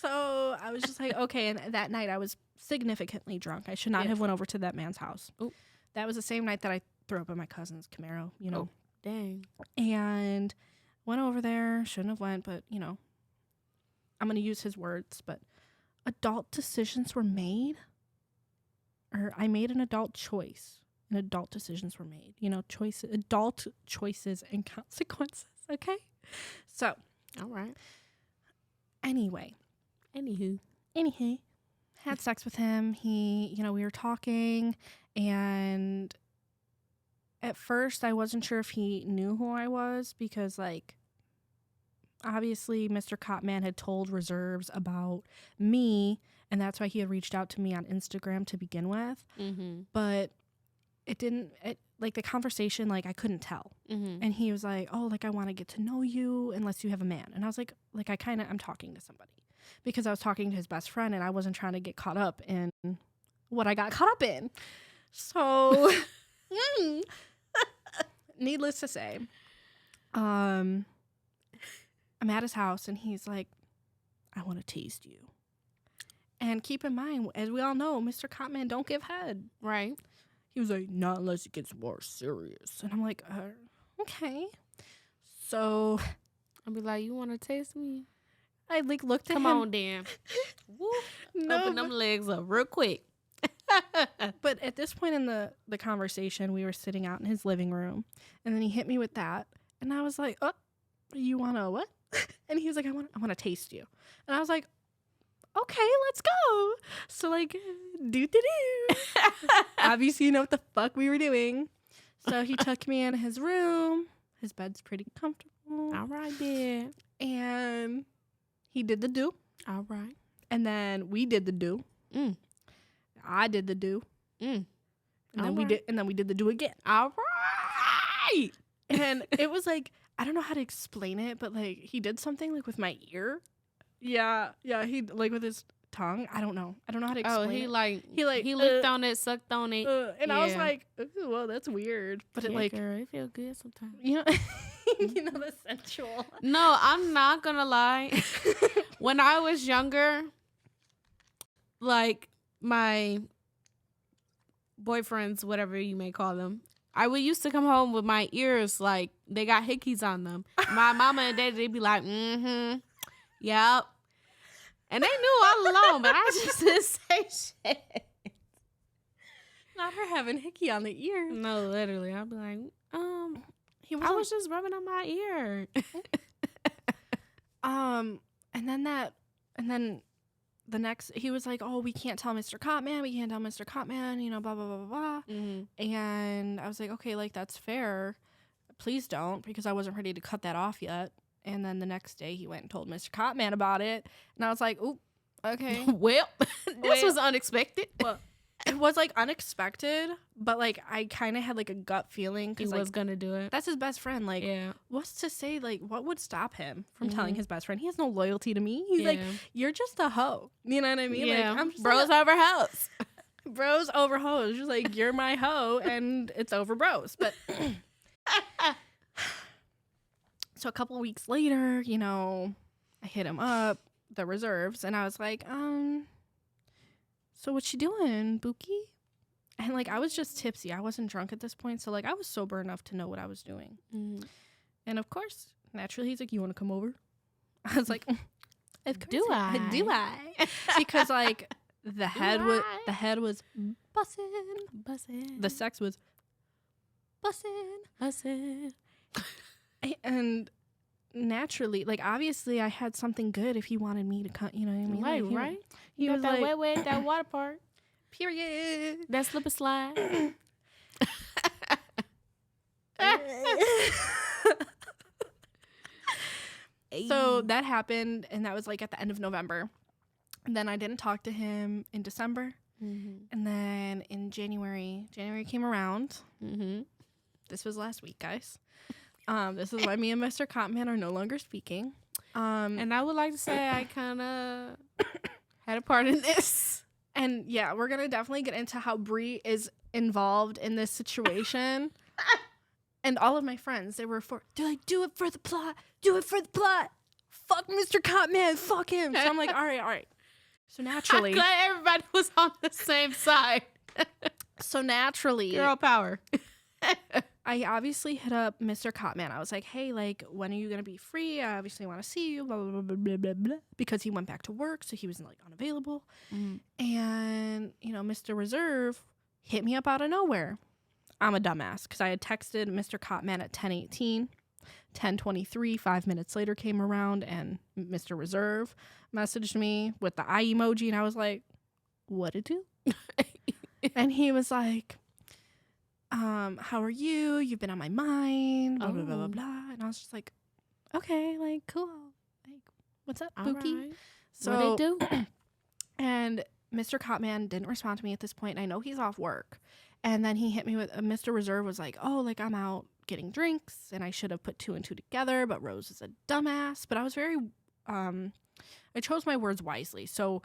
So I was just like, okay. And that night I was significantly drunk. I should not have went over to that man's house. Oop. That was the same night that I threw up in my cousin's Camaro, you know. Oh, dang. And went over there. Shouldn't have went, but, you know, I'm going to use his words, but adult decisions were made. Or I made an adult choice. And adult decisions were made. You know, adult choices and consequences. Okay? So. All right. Anyway. Anywho. Had sex with him. We were talking, and at first I wasn't sure if he knew who I was because, like, obviously Mr. Copman had told Reserves about me, and that's why he had reached out to me on Instagram to begin with. Mm-hmm. But like, the conversation, like, I couldn't tell. Mm-hmm. And he was like, oh, like, I want to get to know you unless you have a man. And I was like, I'm talking to somebody. Because I was talking to his best friend and I wasn't trying to get caught up in what I got caught up in. So, needless to say, I'm at his house and he's like, I want to taste you. And keep in mind, as we all know, Mr. Cotman don't give head. Right. He was like, not unless it gets more serious. And I'm like, okay. So I'll be like, you want to taste me? I like looked at him. Come on, Dan. Open them legs up real quick. But at this point in the conversation, we were sitting out in his living room. And then he hit me with that. And I was like, oh, you want to what? And he was like, I want to taste you. And I was like, okay, let's go. So, like, do. Obviously, you know what the fuck we were doing. So he took me in his room. His bed's pretty comfortable. All right, then. And he did the do. All right. And then we did the do. I did the do. And then we did the do again. All right. And it was like, I don't know how to explain it, but like he did something like with my ear. Yeah, he like with his tongue. I don't know how to explain it. He licked on it, sucked on it. And I was like, ooh, well, that's weird. But it like, girl, it feels good sometimes. You know, you know, the sensual. No, I'm not gonna lie. When I was younger, like my boyfriends, whatever you may call them, I would used to come home with my ears like they got hickeys on them. My mama and daddy, they'd be like, yep. And they knew all along, but I just didn't say shit. Not her having hickey on the ear. No, literally. I'd be like, I was just rubbing on my ear. And then the next, he was like, oh, we can't tell Mr. Cotman, you know, blah, blah, blah, blah, blah. Mm-hmm. And I was like, okay, like, that's fair. Please don't, because I wasn't ready to cut that off yet. And then the next day he went and told Mr. Cotman about it. And I was like, oop, okay. Well, this was unexpected. Well, it was like unexpected, but like I kind of had like a gut feeling. He was going to do it. That's his best friend. Like, what's to say, like, what would stop him from telling his best friend? He has no loyalty to me. He's like, you're just a hoe. You know what I mean? Yeah. Like, I'm just bros over hoes. Bros over hoes. Just like, you're my hoe and it's over bros. But so a couple of weeks later, you know, I hit him up, the Reserves, and I was like, so what you doing, Bookie? And like, I was just tipsy. I wasn't drunk at this point. So like, I was sober enough to know what I was doing. Mm-hmm. And of course, naturally, he's like, you want to come over? I was like, of course. Do I? Because like the head was bussin'. The sex was bussin'. And naturally, like, obviously I had something good if he wanted me to come, you know what I mean? Right, like, right. He was that like, wet, that water part. Period. That slip and slide. So that happened, and that was like at the end of November. And then I didn't talk to him in December. Mm-hmm. And then in January came around. Mm-hmm. This was last week, guys. This is why me and Mr. Cotman are no longer speaking. And I would like to say I kind of had a part in this. And yeah, we're gonna definitely get into how Bri is involved in this situation. And all of my friends, they're like, do it for the plot. Do it for the plot. Fuck Mr. Copman. Fuck him. So I'm like, all right. So naturally. I'm glad everybody was on the same side. So naturally. Girl power. I obviously hit up Mr. Copman. I was like, hey, like, when are you going to be free? I obviously want to see you, blah, blah, blah, blah, blah, blah. Because he went back to work, so he was, like, unavailable. And, you know, Mr. Reserve hit me up out of nowhere. I'm a dumbass because I had texted Mr. Copman at 10:18. 10:23, 5 minutes later came around, and Mr. Reserve messaged me with the eye emoji, and I was like, what it do? And he was like, how are you? You've been on my mind, blah, blah, blah, blah, blah. And I was just like, okay, like, cool. Like, what's up, Pookie? Right. So, what it do? And Mr. Copman didn't respond to me at this point. I know he's off work. And then he hit me with, Mr. Reserve was like, oh, like, I'm out getting drinks, and I should have put 2 and 2 together, but Rose is a dumbass. But I was very, I chose my words wisely. So,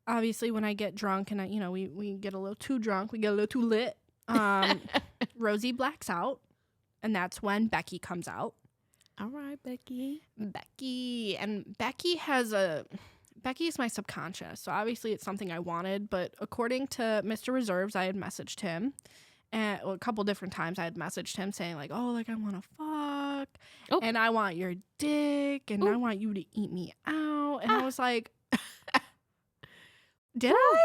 obviously, when I get drunk and, we get a little too drunk, we get a little too lit, Rosie blacks out, and that's when Becky comes out. All right, Becky. And Becky is my subconscious, so obviously it's something I wanted, but according to Mr. Reserves, I had messaged him, and a couple different times I had messaged him saying, like, oh, like, I want to fuck, and I want your dick, and I want you to eat me out, and I was like, Did I?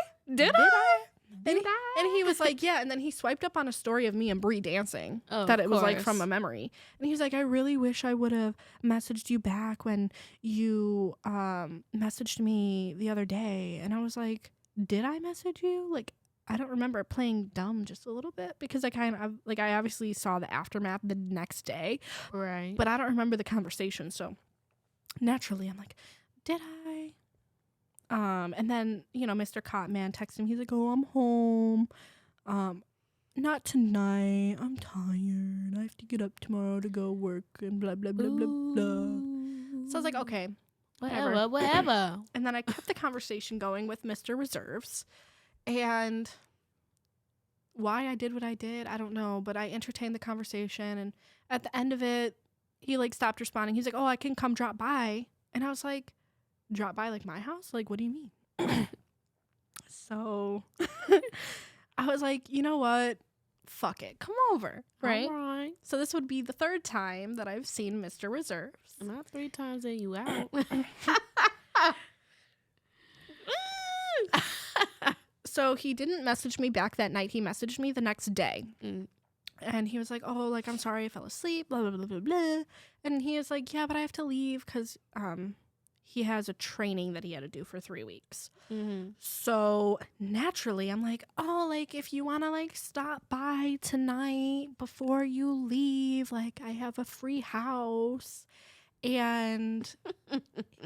And he was like, yeah, and then he swiped up on a story of me and Bri dancing, that it was, like, from a memory, and he was like, I really wish I would have messaged you back when you messaged me the other day, and I was like, did I message you? Like, I don't remember, playing dumb just a little bit, because I kind of, like, I obviously saw the aftermath the next day, right? But I don't remember the conversation, so naturally I'm like, did I? And then, Mr. Cotman texted him. He's like, oh, I'm home. Not tonight. I'm tired. I have to get up tomorrow to go work and blah, blah, blah, blah, blah. So I was like, okay, whatever. And then I kept the conversation going with Mr. Reserves. And why I did what I did, I don't know. But I entertained the conversation. And at the end of it, he, like, stopped responding. He's like, oh, I can come drop by. And I was like, drop by, like, my house? Like, what do you mean? So I was like, you know what? Fuck it. Come over. Right? All right. So this would be the 3rd time that I've seen Mr. Reserves. Not 3 times that you out. So he didn't message me back that night. He messaged me the next day. And he was like, oh, like, I'm sorry I fell asleep, blah, blah, blah, blah, blah. And he was like, yeah, but I have to leave because he has a training that he had to do for 3 weeks. So naturally, I'm like, oh, like, if you want to, like, stop by tonight before you leave, like, I have a free house. And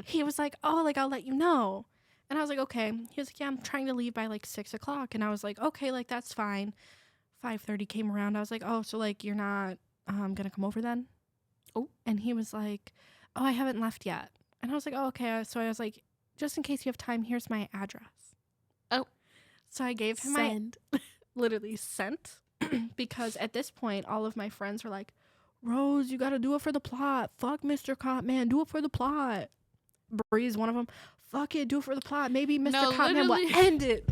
he was like, oh, like, I'll let you know. And I was like, okay. He was like, yeah, I'm trying to leave by, like, 6 o'clock. And I was like, okay, like, that's fine. 5:30 came around. I was like, oh, so, like, you're not gonna come over then? Oh. And he was like, oh, I haven't left yet. And I was like, oh, okay. So I was like, just in case you have time, here's my address. Oh. So I gave him literally sent, because at this point, all of my friends were like, Rose, you got to do it for the plot. Fuck Mr. Copman, do it for the plot. Bri is one of them. Fuck it, do it for the plot. Maybe Mr. Copman will end it.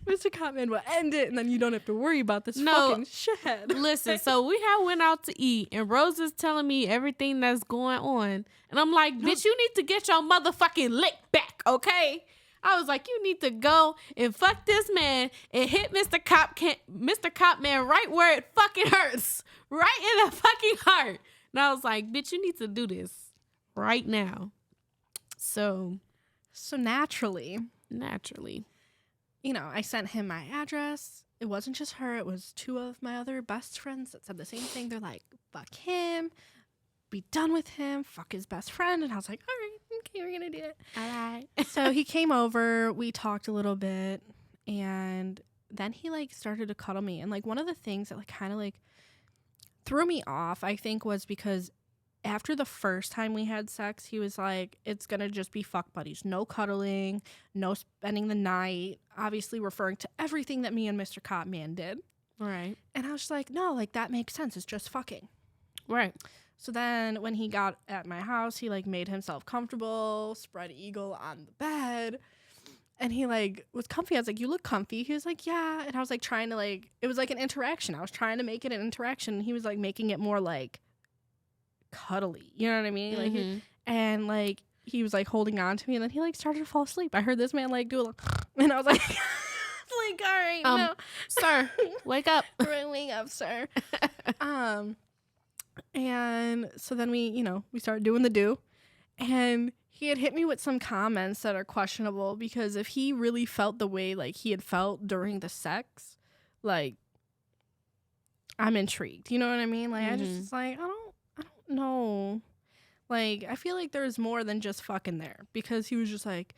Mr. Cotman will end it, and then you don't have to worry about this fucking shit. Listen, so we went out to eat, and Rose is telling me everything that's going on, and I'm like, bitch, you need to get your motherfucking lick back, okay? I was like, you need to go and fuck this man and hit Mr. Copman right where it fucking hurts, right in the fucking heart. And I was like, bitch, you need to do this right now. So naturally, I sent him my address. It wasn't just her. It was 2 of my other best friends that said the same thing. They're like, fuck him. Be done with him. Fuck his best friend. And I was like, all right, okay, we're going to do it. All right. So he came over. We talked a little bit. And then he, like, started to cuddle me. And, like, one of the things that, like, kind of, like, threw me off, I think, was because after the first time we had sex, he was like, it's going to just be fuck buddies. No cuddling, no spending the night. Obviously referring to everything that me and Mr. Copman did. Right. And I was like, no, like that makes sense. It's just fucking. Right. So then when he got at my house, he like made himself comfortable, spread eagle on the bed. And he like was comfy. I was like, you look comfy. He was like, yeah. And I was like trying to like, it was like an interaction. I was trying to make it an interaction. And he was like making it more like cuddly. You know what I mean? Like, and like he was like holding on to me. And then he like started to fall asleep. I heard this man like do a and I was like, like, all right, no. Sir, wake up. Wake up, sir. And so then we started doing the do. And he had hit me with some comments that are questionable because if he really felt the way like he had felt during the sex, like I'm intrigued. You know what I mean? Like I just like I don't know. Like I feel like there's more than just fucking there because he was just like,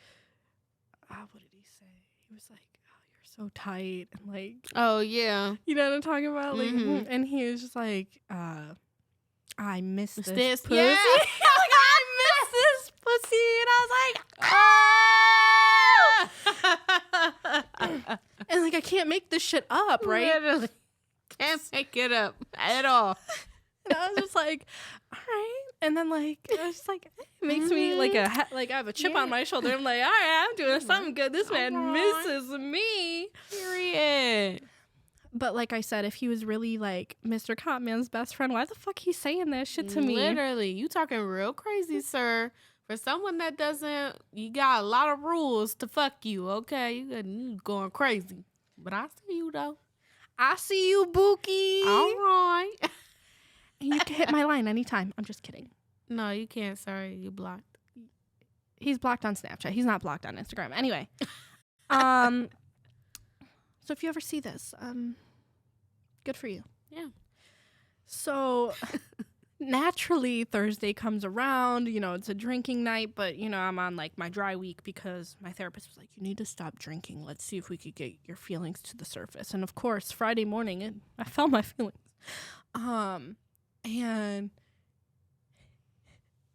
what did he say? He was like, oh, you're so tight and like, oh yeah, you know what I'm talking about? Like, and he was just like, I miss this pussy. Yeah. Like, I miss this pussy. And I was like, and like, I can't make this shit up, right? Literally. Can't make it up at all. And I was just like, all right. And then like, I was just like, it makes me like I have a chip on my shoulder. I'm like, all right, I'm doing something good. This man misses me. Period. But like I said, if he was really like Mr. Copman's best friend, why the fuck he's saying that shit to me? Literally, you talking real crazy, sir. For someone that doesn't, you got a lot of rules to fuck you, okay? You going crazy. But I see you, though. I see you, Bookie. All right. And you can hit my line anytime. I'm just kidding. No, you can't. Sorry, you blocked. He's blocked on Snapchat. He's not blocked on Instagram. Anyway. So if you ever see this, good for you. Yeah. So naturally Thursday comes around, it's a drinking night, but I'm on like my dry week because my therapist was like, you need to stop drinking. Let's see if we could get your feelings to the surface. And of course, Friday morning, I felt my feelings. And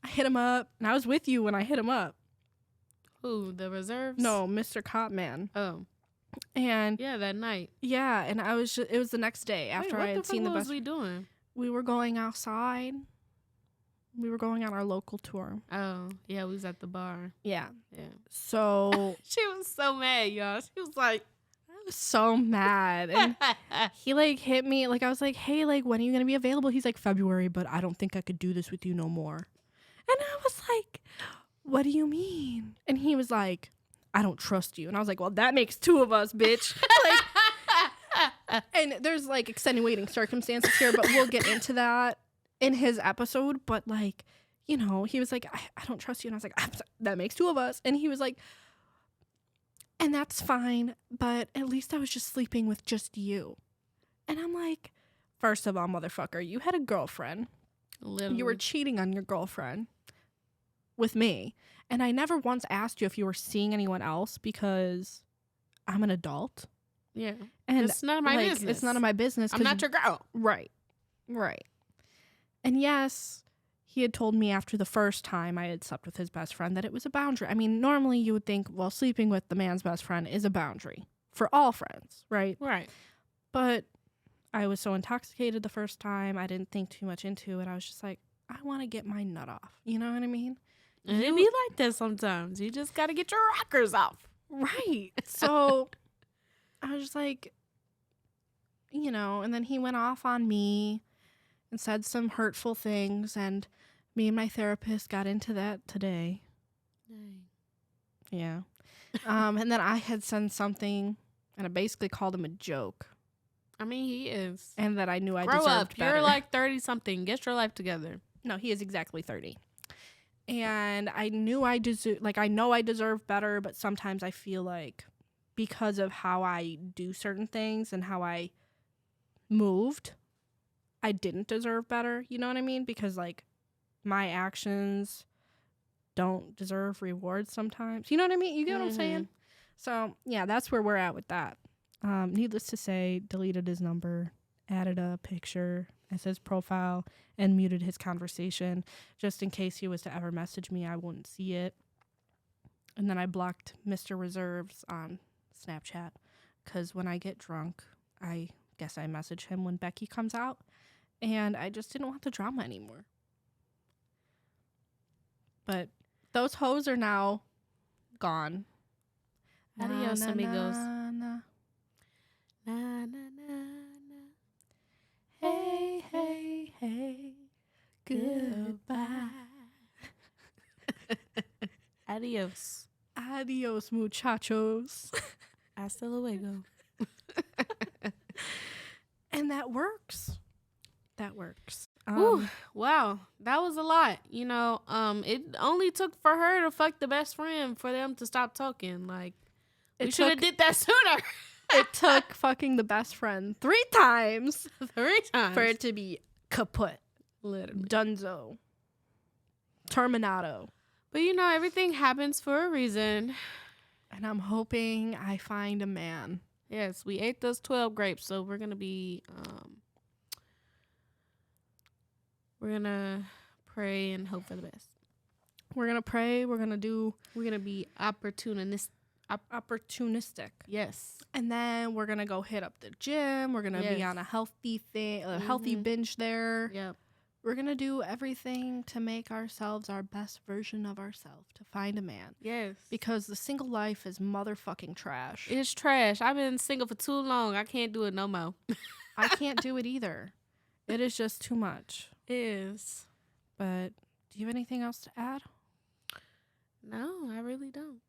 I hit him up, and I was with you when I hit him up. Who, the reserves? No, Mr. Copman. Oh. And yeah, that night. Yeah, and it was the next day after I had seen the best. What was we doing? We were going outside. We were going on our local tour. Oh, yeah, we was at the bar. Yeah. Yeah. So she was so mad, y'all. She was like, I was so mad. And he like hit me, like I was like, hey, like when are you gonna be available? He's like, February, but I don't think I could do this with you no more. And I was like, what do you mean? And he was like, I don't trust you. And I was like, well, that makes two of us, bitch. Like, and there's like extenuating circumstances here, but we'll get into that in his episode. But like, he was like, I don't trust you. And I was like, that makes two of us. And he was like, and that's fine, but at least I was just sleeping with just you. And I'm like, first of all, motherfucker, you had a girlfriend. Literally. You were cheating on your girlfriend with me. And I never once asked you if you were seeing anyone else because I'm an adult. Yeah. And it's none of my business. It's none of my business. I'm not your girl. Right. And yes, he had told me after the first time I had slept with his best friend that it was a boundary. I mean, normally you would think, well, sleeping with the man's best friend is a boundary for all friends, right? Right. But I was so intoxicated the first time, I didn't think too much into it. I was just like, I want to get my nut off. You know what I mean? And it be like that sometimes. You just got to get your rockers off. Right. So I was just like, and then he went off on me and said some hurtful things. And me and my therapist got into that today. Dang. Yeah. And then I had said something and I basically called him a joke. I mean, he is. And that I knew I Grow deserved up. better. You're like 30-something. Get your life together. No, he is exactly 30. And I knew I know I deserve better, but sometimes I feel like because of how I do certain things and how I moved, I didn't deserve better. You know what I mean? Because like my actions don't deserve rewards sometimes. You know what I mean? You get what I'm saying? So yeah, that's where we're at with that. Needless to say, deleted his number, added a picture, as his profile and muted his conversation just in case he was to ever message me. I wouldn't see it. And then I blocked Mr. Reserves on Snapchat because when I get drunk, I guess I message him when Becky comes out. And I just didn't want the drama anymore. But those hoes are now gone. Adios, amigos. Na, na. Na, na, na, na. Hey, hey, hey. Goodbye. Adios. Adios, muchachos. Hasta luego. And that works. That works. Ooh, wow, that was a lot. You know, it only took for her to fuck the best friend for them to stop talking. Like, we should have did that sooner. It took fucking the best friend 3 times. 3 times. For it to be kaput. Literally. Dunzo. Terminato. But, you know, everything happens for a reason. And I'm hoping I find a man. Yes, we ate those 12 grapes, so we're going to be... we're going to pray and hope for the best. We're going to pray. We're going to be opportunistic. Yes. And then we're going to go hit up the gym. We're going to be on a healthy thing, a healthy binge there. Yep. We're going to do everything to make ourselves our best version of ourselves, to find a man. Yes. Because the single life is motherfucking trash. It's trash. I've been single for too long. I can't do it no more. I can't do it either. It is just too much. It is. But do you have anything else to add? No, I really don't.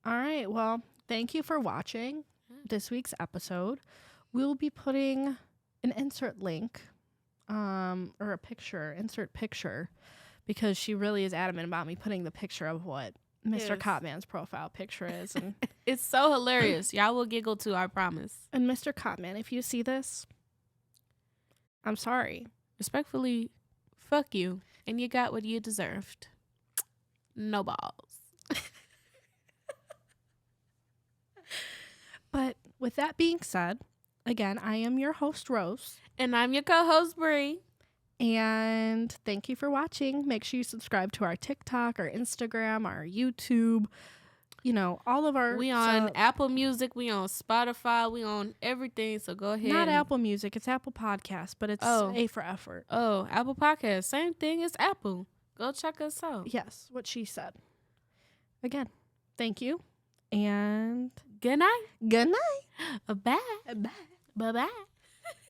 All right. Well, thank you for watching this week's episode. We'll be putting an insert link or a picture, insert picture, because she really is adamant about me putting the picture of what Mr. Cotman's profile picture is. And it's so hilarious. Y'all will giggle too, I promise. And Mr. Cotman, if you see this, I'm sorry. Respectfully, fuck you. And you got what you deserved. No balls. But with that being said, again, I am your host, Rose. And I'm your co-host, Bri. And thank you for watching. Make sure you subscribe to our TikTok, our Instagram, our YouTube. You know, all of our... We on Apple Music. We on Spotify. We on everything. So go ahead. Not Apple Music. It's Apple Podcasts, but it's A for effort. Oh, Apple Podcasts. Same thing as Apple. Go check us out. Yes, what she said. Again, thank you. And... Good night. Good night. Bye. Bye. Bye-bye.